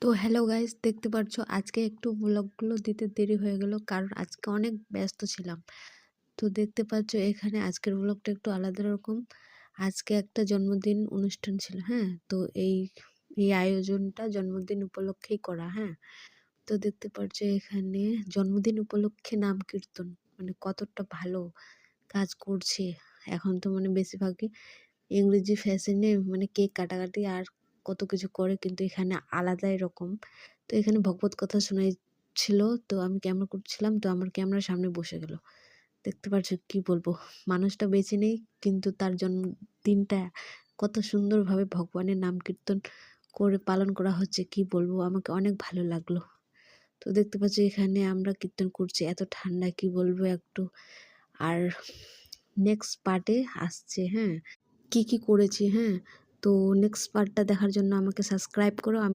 তো hello guys, দেখতে পাচ্ছ আজকে একটু ব্লগগুলো দিতে দেরি হয়ে গেল কারণ আজকে অনেক ব্যস্ত ছিলাম। তো দেখতে পাচ্ছ এখানে আজকের ব্লগটা একটু আলাদা রকম। আজকে একটা জন্মদিন অনুষ্ঠান ছিল, হ্যাঁ। তো এই এই আয়োজনটা জন্মদিন উপলক্ষেই করা, হ্যাঁ। তো দেখতে পাচ্ছ এখানে জন্মদিন উপলক্ষে নাম কীর্তন, মানে কতটা ভালো কাজ করছে। এখন তো মানে বেশিরভাগই ইংরেজি ফ্যাশনে মানে কেক কাটাকাটি আর কত কিছু করে, কিন্তু এখানে আলাদাই রকম। তো এখানে ভগবত কথা শোনাইছিল, তো আমি ক্যামেরা করছিলাম, তো আমার ক্যামেরার সামনে বসে গেল। দেখতে পাচ্ছ কি বলবো, মানুষটা বেঁচে নেই কিন্তু তার জন্মদিনটা কত সুন্দরভাবে ভগবানের নাম কীর্তন করে পালন করা হচ্ছে, কি বলবো, আমাকে অনেক ভালো লাগলো। তো দেখতে পাচ্ছ এখানে আমরা কীর্তন করছি, এত ঠান্ডা কি বলবো একটু। আর নেক্সট পার্টে আসছে, হ্যাঁ, কি কি করেছি, হ্যাঁ। তো নেক্সট পার্টটা দেখার জন্য আমাকে সাবস্ক্রাইব করো।